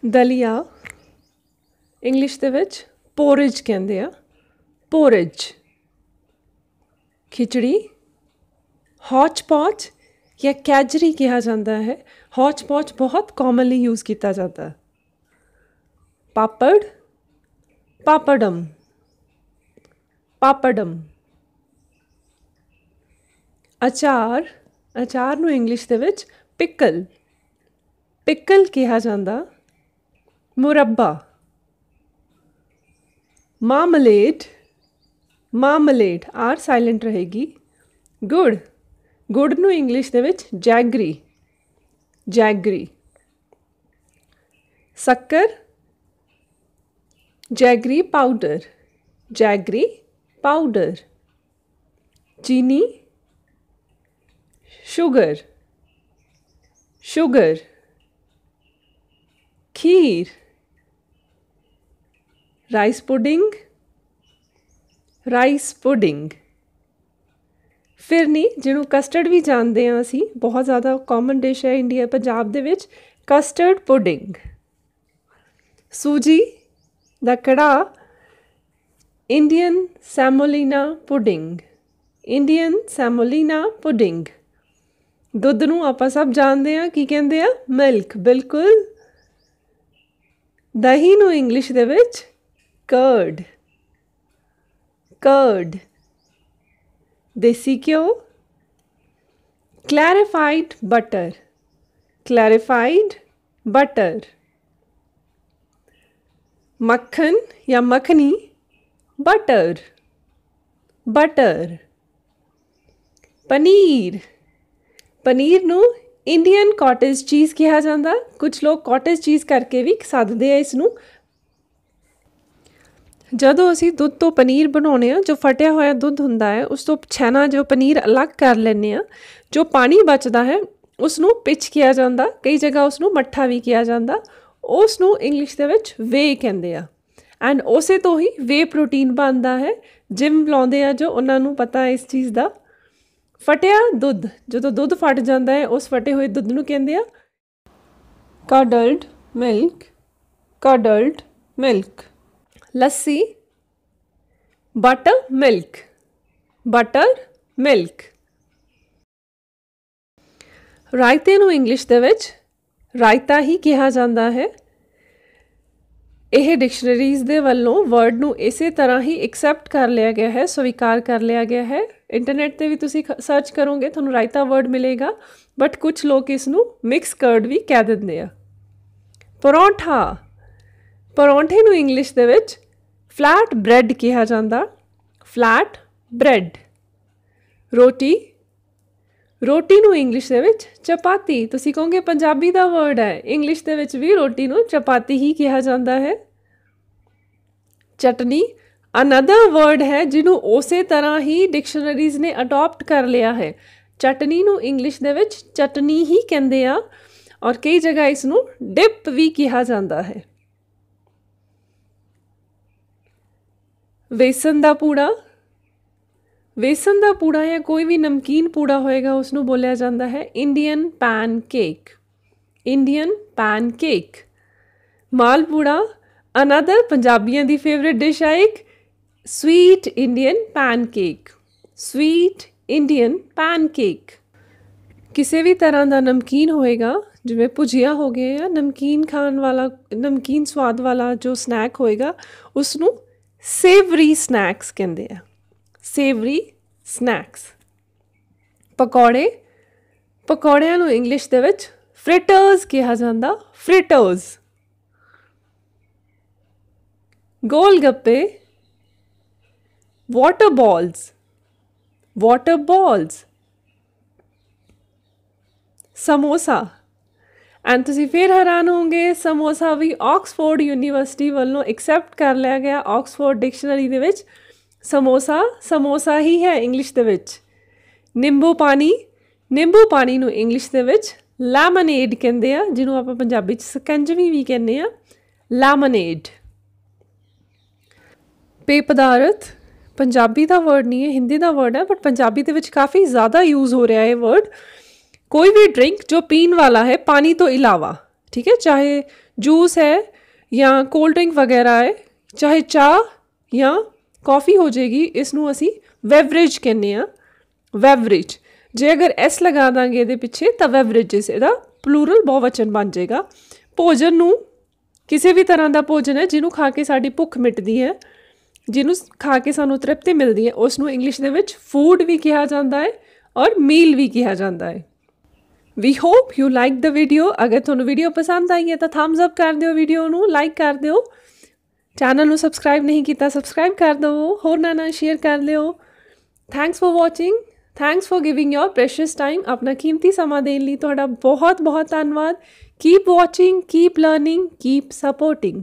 ਦਲੀਆ ਇੰਗਲਿਸ਼ ਦੇ ਵਿੱਚ ਪੋਰਿਜ ਕਹਿੰਦੇ ਆ, ਪੋਰਿਜ। ਖਿਚੜੀ ਹੌਚ-ਪੌਚ ਜਾਂ ਕੈਜਰੀ ਕਿਹਾ ਜਾਂਦਾ ਹੈ। ਹੌਚ-ਪੌਚ ਬਹੁਤ ਕਾਮਨਲੀ ਯੂਜ਼ ਕੀਤਾ ਜਾਂਦਾ। ਪਾਪੜ ਪਾਪੜਮ, ਪਾਪੜਮ। ਅਚਾਰ, ਅਚਾਰ ਨੂੰ ਇੰਗਲਿਸ਼ ਦੇ ਵਿੱਚ ਪਿਕਲ, ਪਿਕਲ ਕਿਹਾ ਜਾਂਦਾ। ਮੁਰੱਬਾ ਮਾਰਮਲੇਡ, ਮਾਰਮਲੇਡ ਆਰ ਸਾਇਲੈਂਟ ਰਹੇਗੀ। ਗੁੜ, ਗੁੜ ਨੂੰ ਇੰਗਲਿਸ਼ ਦੇ ਵਿੱਚ ਜੈਗਰੀ, ਜੈਗਰੀ। ਸ਼ੱਕਰ ਜੈਗਰੀ ਪਾਊਡਰ, ਜੈਗਰੀ ਪਾਊਡਰ। ਚੀਨੀ ਸ਼ੂਗਰ, ਸ਼ੂਗਰ। ਖੀਰ ਰਾਈਸ ਪੁਡਿੰਗ, ਰਾਈਸ ਪੁਡਿੰਗ। ਫਿਰਨੀ ਜਿਹਨੂੰ ਕਸਟਰਡ ਵੀ ਜਾਣਦੇ ਹਾਂ ਅਸੀਂ, ਬਹੁਤ ਜ਼ਿਆਦਾ ਕਾਮਨ ਡਿਸ਼ ਹੈ ਇੰਡੀਆ ਪੰਜਾਬ ਦੇ ਵਿੱਚ, ਕਸਟਰਡ ਪੁਡਿੰਗ। ਸੂਜੀ ਦਾ ਕੜਾਹ ਇੰਡੀਅਨ ਸੈਮੋਲੀਨਾ ਪੁਡਿੰਗ, ਇੰਡੀਅਨ ਸੈਮੋਲੀਨਾ ਪੁਡਿੰਗ। ਦੁੱਧ ਨੂੰ ਆਪਾਂ ਸਭ ਜਾਣਦੇ ਹਾਂ ਕੀ ਕਹਿੰਦੇ ਆ, ਮਿਲਕ, ਬਿਲਕੁਲ। ਦਹੀਂ ਨੂੰ ਇੰਗਲਿਸ਼ ਦੇ ਵਿੱਚ ਕਰਡ, ਕਰਡ। ਦੇਸੀ ਘਿਓ ਕਲੈਰੀਫਾਈਡ ਬਟਰ, ਕਲੈਰੀਫਾਈਡ ਬਟਰ। ਮੱਖਣ ਜਾਂ ਮੱਖਣੀ ਬਟਰ, ਬਟਰ। ਪਨੀਰ, ਪਨੀਰ ਨੂੰ ਇੰਡੀਅਨ ਕਾਟੇਜ ਚੀਜ਼ ਕਿਹਾ ਜਾਂਦਾ। ਕੁਝ ਲੋਕ ਕਾਟੇਜ ਚੀਜ਼ ਕਰਕੇ ਵੀ ਸੱਦਦੇ ਆ ਇਸ ਨੂੰ। ਜਦੋਂ ਅਸੀਂ ਦੁੱਧ ਤੋਂ ਪਨੀਰ ਬਣਾਉਂਦੇ ਹਾਂ, ਜੋ ਫਟਿਆ ਹੋਇਆ ਦੁੱਧ ਹੁੰਦਾ ਹੈ ਉਸ ਤੋਂ ਛੈਨਾ ਜੋ ਪਨੀਰ ਅਲੱਗ ਕਰ ਲੈਂਦੇ ਹਾਂ, ਜੋ ਪਾਣੀ ਬਚਦਾ ਹੈ ਉਸ ਨੂੰ ਪਿਚ ਕਿਹਾ ਜਾਂਦਾ। ਕਈ ਜਗ੍ਹਾ ਉਸ ਨੂੰ ਮੱਠਾ ਵੀ ਕਿਹਾ ਜਾਂਦਾ। ਉਸ ਨੂੰ ਇੰਗਲਿਸ਼ ਦੇ ਵਿੱਚ ਵੇ ਕਹਿੰਦੇ ਆ। ਐਂਡ ਉਸੇ ਤੋਂ ਹੀ ਵੇ ਪ੍ਰੋਟੀਨ ਬਣਦਾ ਹੈ। ਜਿਮ ਲਾਉਂਦੇ ਆ ਜੋ, ਉਹਨਾਂ ਨੂੰ ਪਤਾ ਇਸ ਚੀਜ਼ ਦਾ। ਫਟਿਆ ਦੁੱਧ, ਜਦੋਂ ਦੁੱਧ ਫਟ ਜਾਂਦਾ ਹੈ ਉਸ ਫਟੇ ਹੋਏ ਦੁੱਧ ਨੂੰ ਕਹਿੰਦੇ ਆ ਕਰਡਲਡ ਮਿਲਕ, ਕਰਡਲਡ ਮਿਲਕ। ਲੱਸੀ ਬਟਰ ਮਿਲਕ, ਬਟਰ ਮਿਲਕ। ਰਾਇਤੇ ਨੂੰ ਇੰਗਲਿਸ਼ ਦੇ ਵਿੱਚ ਰਾਇਤਾ ਹੀ ਕਿਹਾ ਜਾਂਦਾ ਹੈ। ਇਹ ਡਿਕਸ਼ਨਰੀਜ਼ ਦੇ ਵੱਲੋਂ ਵਰਡ ਨੂੰ ਇਸੇ ਤਰ੍ਹਾਂ ਹੀ ਐਕਸੈਪਟ ਕਰ ਲਿਆ ਗਿਆ ਹੈ, ਸਵੀਕਾਰ ਕਰ ਲਿਆ ਗਿਆ ਹੈ। ਇੰਟਰਨੈਟ 'ਤੇ ਵੀ ਤੁਸੀਂ ਸਰਚ ਕਰੋਗੇ ਤੁਹਾਨੂੰ ਰਾਇਤਾ ਵਰਡ ਮਿਲੇਗਾ, ਬਟ ਕੁਛ ਲੋਕ ਇਸ ਨੂੰ ਮਿਕਸ ਕਰਡ ਵੀ ਕਹਿ ਦਿੰਦੇ ਆ। ਪਰੌਂਠਾ, ਪਰੌਂਠੇ ਨੂੰ ਇੰਗਲਿਸ਼ ਦੇ ਵਿੱਚ ਫਲੈਟ ਬ੍ਰੈਡ ਕਿਹਾ ਜਾਂਦਾ, ਫਲੈਟ ਬ੍ਰੈਡ। ਰੋਟੀ, ਰੋਟੀ ਨੂੰ ਇੰਗਲਿਸ਼ ਦੇ ਵਿੱਚ ਚਪਾਤੀ। ਤੁਸੀਂ ਕਹੋਗੇ ਪੰਜਾਬੀ ਦਾ ਵਰਡ ਹੈ, ਇੰਗਲਿਸ਼ ਦੇ ਵਿੱਚ ਵੀ ਰੋਟੀ ਨੂੰ ਚਪਾਤੀ ਹੀ ਕਿਹਾ ਜਾਂਦਾ ਹੈ। ਚਟਨੀ ਅਨਦਰ ਵਰਡ ਹੈ ਜਿਹਨੂੰ ਉਸੇ ਤਰ੍ਹਾਂ ਹੀ ਡਿਕਸ਼ਨਰੀਜ਼ ਨੇ ਅਡੋਪਟ ਕਰ ਲਿਆ ਹੈ। ਚਟਨੀ ਨੂੰ ਇੰਗਲਿਸ਼ ਦੇ ਵਿੱਚ ਚਟਨੀ ਹੀ ਕਹਿੰਦੇ ਆ, ਔਰ ਕਈ ਜਗ੍ਹਾ ਇਸ ਨੂੰ ਡਿਪ ਵੀ ਕਿਹਾ ਜਾਂਦਾ ਹੈ। ਵੇਸਣ ਦਾ ਪੂੜਾ, ਵੇਸਣ ਦਾ ਪੂੜਾ ਜਾਂ ਕੋਈ ਵੀ ਨਮਕੀਨ ਪੂੜਾ ਹੋਏਗਾ ਉਸ ਨੂੰ ਬੋਲਿਆ ਜਾਂਦਾ ਹੈ Indian pancake, Indian pancake. Malpua another ਪੰਜਾਬੀਆਂ ਦੀ ਫੇਵਰੇਟ ਡਿਸ਼ ਹੈ ਇੱਕ, sweet Indian pancake, sweet Indian pancake. ਕਿਸੇ ਵੀ ਤਰ੍ਹਾਂ ਦਾ ਨਮਕੀਨ ਹੋਏਗਾ, ਜਿਵੇਂ ਭੁਜੀਆ ਹੋ ਗਏ ਜਾਂ ਨਮਕੀਨ ਖਾਣ ਵਾਲਾ, ਨਮਕੀਨ ਸਵਾਦ ਵਾਲਾ ਜੋ ਸਨੈਕ ਹੋਏਗਾ ਉਸ ਨੂੰ ਸੇਵਰੀ ਸਨੈਕਸ ਕਹਿੰਦੇ ਆ, ਸੇਵਰੀ ਸਨੈਕਸ। ਪਕੌੜੇ, ਪਕੌੜਿਆਂ ਨੂੰ ਇੰਗਲਿਸ਼ ਦੇ ਵਿੱਚ ਫ੍ਰਿਟਰਸ ਕਿਹਾ ਜਾਂਦਾ, fritters. Golgappe water balls, water balls. Samosa, and ਤੁਸੀਂ ਫਿਰ ਹੈਰਾਨ ਹੋਵੋਗੇ ਸਮੋਸਾ ਵੀ ਆਕਸਫੋਰਡ ਯੂਨੀਵਰਸਿਟੀ ਵੱਲੋਂ ਐਕਸੈਪਟ ਕਰ ਲਿਆ ਗਿਆ। ਆਕਸਫੋਰਡ ਡਿਕਸ਼ਨਰੀ ਦੇ ਵਿੱਚ ਸਮੋਸਾ ਸਮੋਸਾ ਹੀ ਹੈ ਇੰਗਲਿਸ਼ ਦੇ ਵਿੱਚ। ਨਿੰਬੂ ਪਾਣੀ, ਨਿੰਬੂ ਪਾਣੀ ਨੂੰ ਇੰਗਲਿਸ਼ ਦੇ ਵਿੱਚ ਲੈਮਨੇਡ ਕਹਿੰਦੇ ਆ, ਜਿਹਨੂੰ ਆਪਾਂ ਪੰਜਾਬੀ 'ਚ ਸਕੰਜਵੀ ਵੀ ਕਹਿੰਦੇ ਆ, ਲੈਮਨੇਡ। ਪੇय ਪਦਾਰਥ ਪੰਜਾਬੀ ਦਾ ਵਰਡ ਨਹੀਂ ਹੈ, ਹਿੰਦੀ ਦਾ ਵਰਡ ਹੈ, ਬਟ ਪੰਜਾਬੀ ਦੇ ਵਿੱਚ ਕਾफ़ੀ ਜ਼ਿਆਦਾ ਯੂਜ਼ ਹੋ ਰਿਹਾ ਹੈ ਵਰਡ। ਕੋਈ ਵੀ ਡਰਿੰਕ ਜੋ ਪੀਣ ਵਾਲਾ ਹੈ ਪਾਣੀ ਤੋਂ ਇਲਾਵਾ, ठीक है, चाहे जूस है या कोल्ड ड्रिंक वगैरह है, चाहे चाह या कॉफ़ी हो जाएगी, इसनों असी बेवरेज कहने आ। बेवरेज जे अगर एस लगा देंगे ये पिछे तो बेवरेजिस ਇਹਦਾ प्लूरल बहुवचन बन जाएगा। भोजन ਨੂੰ ਕਿਸੇ भी तरह का भोजन है जिन्हों खा के साड़ी भुख मिटती है, जिन्हों खा के सानू तृप्ति मिलती है, उसनों इंग्लिश दे विच फूड भी कहा जाता है और मील भी कहा जाता है। We hope you like the video. अगर तुहानू वीडियो पसंद आई है तो थम्स अप कर दिओ, वीडियो नू लाइक कर दिओ, चैनल नू सबसक्राइब नहीं किया सबसक्राइब कर दो, होरनां नाल शेयर कर लिओ। Thanks for watching, thanks for giving your precious time. अपना कीमती समा देने लई तुहाडा बहुत बहुत धन्नवाद। Keep watching, keep learning, keep supporting.